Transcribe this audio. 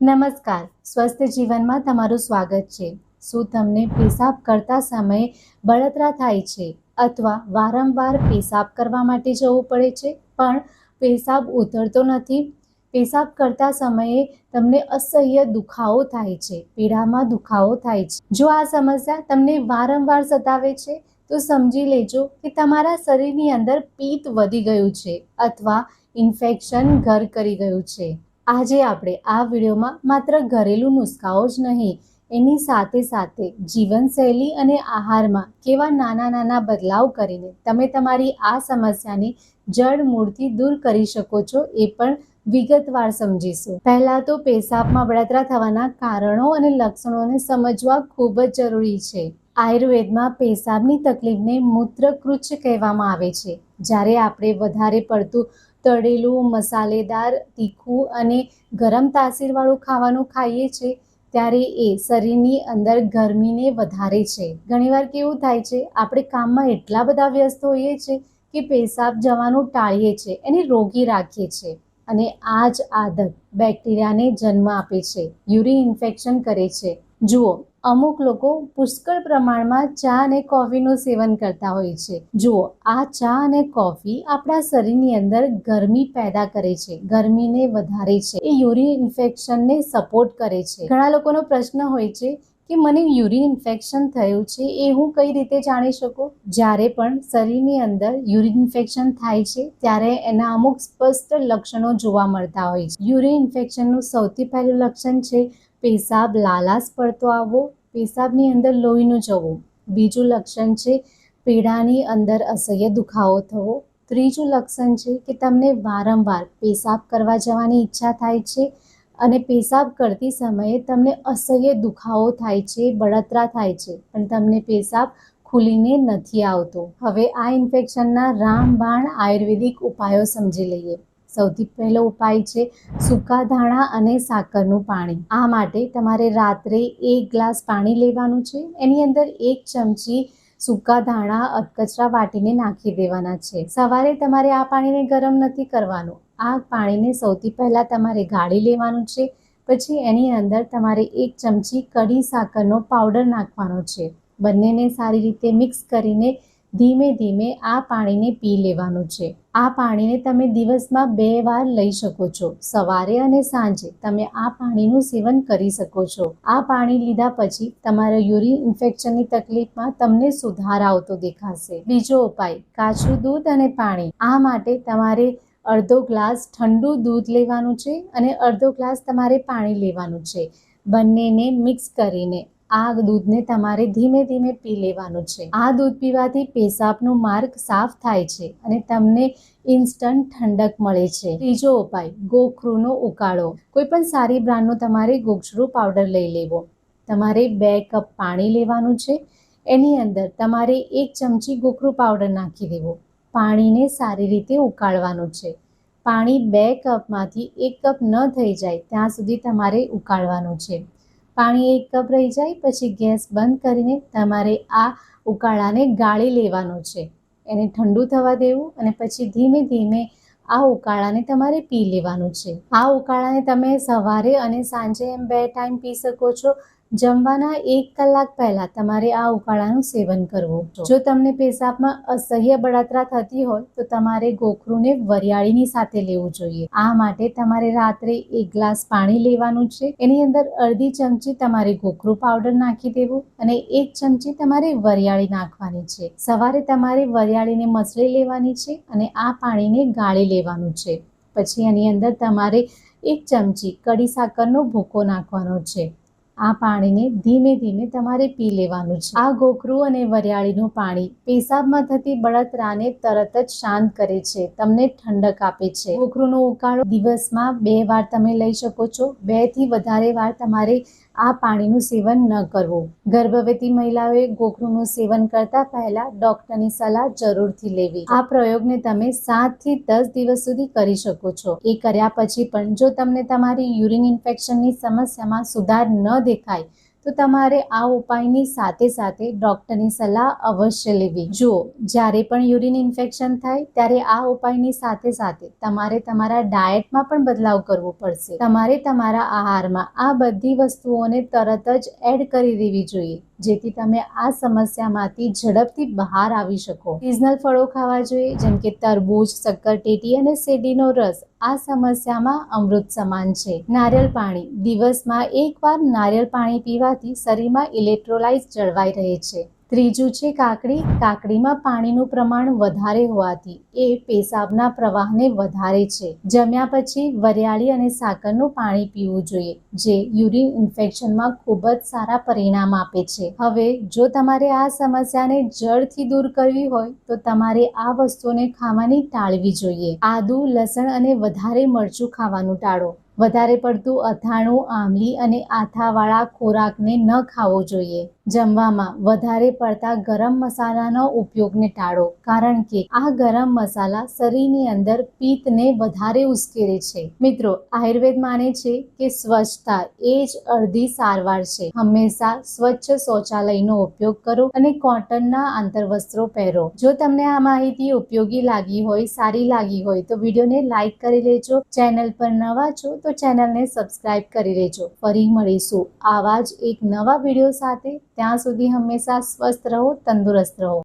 નમસ્કાર, સ્વસ્થ જીવનમાં તમારું સ્વાગત છે। શું તમને પેશાબ કરતા સમયે બળતરા થાય છે અથવા વારંવાર પેશાબ કરવા માટે જવું પડે છે પણ પેશાબ ઉતરતો નથી? પેશાબ કરતા સમયે તમને અસહ્ય દુખાવો થાય છે, પીડામાં દુખાવો થાય છે। જો આ સમસ્યા તમને વારંવાર સતાવે છે તો સમજી લેજો કે તમારા શરીરની અંદર પિત્ત વધી ગયું છે અથવા ઇન્ફેક્શન ઘર કરી ગયું છે। આજે આપણે આ વિડીયોમાં માત્ર ઘરેલું નુસ્ખાઓ જ નહીં, એની સાથે સાથે જીવનશૈલી અને આહારમાં કેવા નાના નાના બદલાવ કરીને તમે તમારી આ સમસ્યાની જડ મૂળથી દૂર કરી શકો છો એ પણ વિગતવાર સમજીશું। પહેલાં તો પેશાબમાં બળતરા થવાના કારણો અને લક્ષણોને સમજવા ખૂબ જ જરૂરી છે। આયુર્વેદમાં પેશાબની તકલીફને મૂત્રકૃચ્છ કહેવામાં આવે છે। જ્યારે આપણે વધારે પડતું તળેલું, મસાલેદાર, તીખું અને ગરમ તાસીરવાળું ખાવાનું ખાઈએ છીએ ત્યારે એ શરીરની અંદર ગરમીને વધારે છે। ઘણીવાર કેવું થાય છે, આપણે કામમાં એટલા બધા વ્યસ્ત હોઈએ છીએ કે પેશાબ જવાનું ટાળીએ છીએ, એને રોકી રાખીએ છીએ અને આ જ આદત બેક્ટેરિયાને જન્મ આપે છે, યુરિન ઇન્ફેક્શન કરે છે। જુઓ, અમુક લોકો પુષ્કળ પ્રમાણમાં ચા અને કોફીનું સેવન કરતા હોય છે। જુઓ, આ ચા અને કોફી આપણા શરીરની અંદર ગરમી પેદા કરે છે, ગરમીને વધારે છે, એ યુરિન ઇન્ફેક્શનને સપોર્ટ કરે છે। ઘણા લોકોનો પ્રશ્ન હોય છે કે મને યુરિન ઇન્ફેક્શન થયું છે એ હું કઈ રીતે જાણી શકું? જ્યારે પણ શરીરની અંદર યુરિન ઇન્ફેક્શન થાય છે ત્યારે એના અમુક સ્પષ્ટ લક્ષણો જોવા મળતા હોય છે। યુરિન ઇન્ફેક્શનનું સૌથી પહેલું લક્ષણ છે પેશાબ લાલાશ પડતો આવવો, પેશાબની અંદર લોહીનું જવું। બીજું લક્ષણ છે પીડાની અંદર અસહ્ય દુખાવો થવો। ત્રીજું લક્ષણ છે કે તમને વારંવાર પેશાબ કરવા જવાની ઈચ્છા થાય છે અને પેશાબ કરતી સમયે તમને અસહ્ય દુખાવો થાય છે, બળતરા થાય છે પણ તમને પેશાબ ખુલીને નથી આવતો। હવે આ ઇન્ફેક્શનના રામબાણ આયુર્વેદિક ઉપાયો સમજી લઈએ। સૌથી પહેલો ઉપાય છે સૂકા ધાણા અને સાકરનું પાણી। આ માટે તમારે રાત્રે 1 ગ્લાસ પાણી લેવાનું છે, એની અંદર 1 ચમચી સૂકા ધાણા અધકચરા વાટીને નાખી દેવાના છે। સવારે તમારે આ પાણીને ગરમ નથી કરવાનું, આ પાણીને સૌથી પહેલાં તમારે ગાળી લેવાનું છે, પછી એની અંદર તમારે 1 ચમચી કડી સાકરનો પાવડર નાખવાનો છે। બંનેને સારી રીતે મિક્સ કરીને ધીમે ધીમે આ પાણીને પી લેવાનું છે। આ પાણીને તમે દિવસમાં 2 વાર લઈ શકો છો, સવારે અને સાંજે તમે આ પાણીનું સેવન કરી શકો છો। આ પાણી લીધા પછી તમારા યુરિન ઇન્ફેક્શનની તકલીફમાં તમને સુધાર આવતો દેખાશે। બીજો ઉપાય કાચું દૂધ અને પાણી। આ માટે તમારે અડધો ગ્લાસ ઠંડુ દૂધ લેવાનું છે અને અડધો ગ્લાસ તમારે પાણી લેવાનું છે। બંનેને મિક્સ કરીને આ દૂધને તમારે ધીમે ધીમે પી લેવાનું છે। આ દૂધ પીવાથી પેશાબનો માર્ગ સાફ થાય છે અને તમને ઇન્સ્ટન્ટ ઠંડક મળે છે। ત્રીજો ઉપાય ગોખરૂનો ઉકાળો। કોઈ પણ સારી બ્રાન્ડનો તમારે ગોખરૂ પાવડર લઈ લેવો। તમારે 2 કપ પાણી લેવાનું છે, એની અંદર તમારે 1 ચમચી ગોખરૂ પાવડર નાખી દેવો। પાણીને સારી રીતે ઉકાળવાનું છે। પાણી 2 કપમાંથી 1 કપ ન થઈ જાય ત્યાં સુધી તમારે ઉકાળવાનું છે। પાણી 1 કપ રહી જાય પછી ગેસ બંધ કરીને તમારે આ ઉકાળાને ગાળી લેવાનો છે, એને ઠંડુ થવા દેવું અને પછી ધીમે ધીમે આ ઉકાળાને તમારે પી લેવાનું છે। આ ઉકાળાને તમે સવારે અને સાંજે એમ 2 ટાઈમ પી શકો છો। જમવાના 1 કલાક પહેલાં તમારે આ ઉકાળાનું સેવન કરવું। જો તમને પેશાબમાં અસહ્ય બળતરા થતી હોય તો તમારે ગોખરૂને વરિયાળીની સાથે લેવું જોઈએ। આ માટે તમારે રાત્રે 1 ગ્લાસ પાણી લેવાનું છે, એની અંદર અડધી ચમચી તમારે ગોખરૂ પાવડર નાખી દેવું અને 1 ચમચી તમારે વરિયાળી નાખવાની છે। સવારે તમારે વરિયાળીને મસળી લેવાની છે અને આ પાણીને ગાળી લેવાનું છે। પછી એની અંદર તમારે 1 ચમચી કડી સાકરનો ભૂકો નાખવાનો છે। આ પાણીને ધીમે ધીમે તમારે પી લેવાનું છે। આ ગોખરૂ અને વરિયાળીનું પાણી પેશાબમાં થતી બળતરાને તરત જ શાંત કરે છે, તમને ઠંડક આપે છે। ગોખરૂનો ઉકાળો દિવસમાં 2 વાર તમે લઈ શકો છો, 2 થી વધારે વાર તમારે આ પાણીનું સેવન ન કરવું। ગર્ભવતી મહિલાઓએ ગોખરૂનું સેવન કરતા પહેલા ડોક્ટરની સલાહ જરૂરથી લેવી। આ પ્રયોગને તમે 7 થી 10 દિવસ સુધી કરી શકો છો। એ કર્યા પછી પણ જો તમને તમારી યુરિન ઇન્ફેક્શનની સમસ્યામાં સુધાર ન દેખાય તો તમારે આ ઉપાયની સાથે સાથે ડૉક્ટરની સલાહ અવશ્ય લેવી. જો જ્યારે પણ યુરિન ઇન્ફેક્શન થાય ત્યારે આ ઉપાયની સાથે સાથે તમારે તમારા ડાયટમાં પણ બદલાવ કરવો પડશે. તમારે તમારા આહારમાં આ બધી વસ્તુઓને તરત જ એડ કરી દેવી જોઈએ, જેથી તમે આ સમસ્યામાંથી ઝડપથી બહાર આવી શકો. સિઝનલ ફળો ખાવા જોઈએ, જેમ કે તરબૂચ, શક્કરટેટી અને શેરડીનો રસ આ સમસ્યામાં અમૃત સમાન છે. નારિયેળ પાણી. દિવસમાં એકવાર નારિયેળ પાણી પીવાથી શરીરમાં ઇલેક્ટ્રોલાઇટ્સ જળવાઈ રહે છે. ત્રીજું છે કાકડી. કાકડીમાં પાણીનું પ્રમાણ વધારે હોવાથી એ પેશાબના પ્રવાહને વધારે છે. જમ્યા પછી વરિયાળી અને સાકરનું પાણી પીવું જોઈએ, જે યુરિન ઇન્ફેક્શનમાં ખૂબ જ સારા પરિણામ આપે છે. હવે જો તમારે આ સમસ્યાને જડથી દૂર કરવી હોય તો તમારે આ વસ્તુને ખાવાની ટાળવી જોઈએ. આદુ, લસણ અને વધારે મરચું ખાવાનું ટાળો. વધારે પડતું અથાણું, આમલી અને આથાવાળા ખોરાકને ન ખાવો જોઈએ. જમવામાં વધારે પડતા ગરમ મસાલાનો ઉપયોગને ટાળો, કારણ કે આ ગરમ મસાલા શરીરની અંદર પિત્તને વધારે ઉશ્કેરે છે. મિત્રો, આયુર્વેદ માને છે કે સ્વચ્છતા એ જ અડધી સારવાર છે. હંમેશા સ્વચ્છ શૌચાલયનો ઉપયોગ કરો અને કોટનના આંતરવસ્ત્રો પહેરો. જો તમને આ માહિતી ઉપયોગી લાગી હોય, સારી લાગી હોય તો વિડીયોને લાઈક કરી લેજો. ચેનલ પર નવા છો તો ચેનલને સબસ્ક્રાઇબ કરી લેજો. ફરી મળીશું આવા જ એક નવા વિડીયો સાથે. ત્યાં સુધી હંમેશા સ્વસ્થ રહો, તંદુરસ્ત રહો.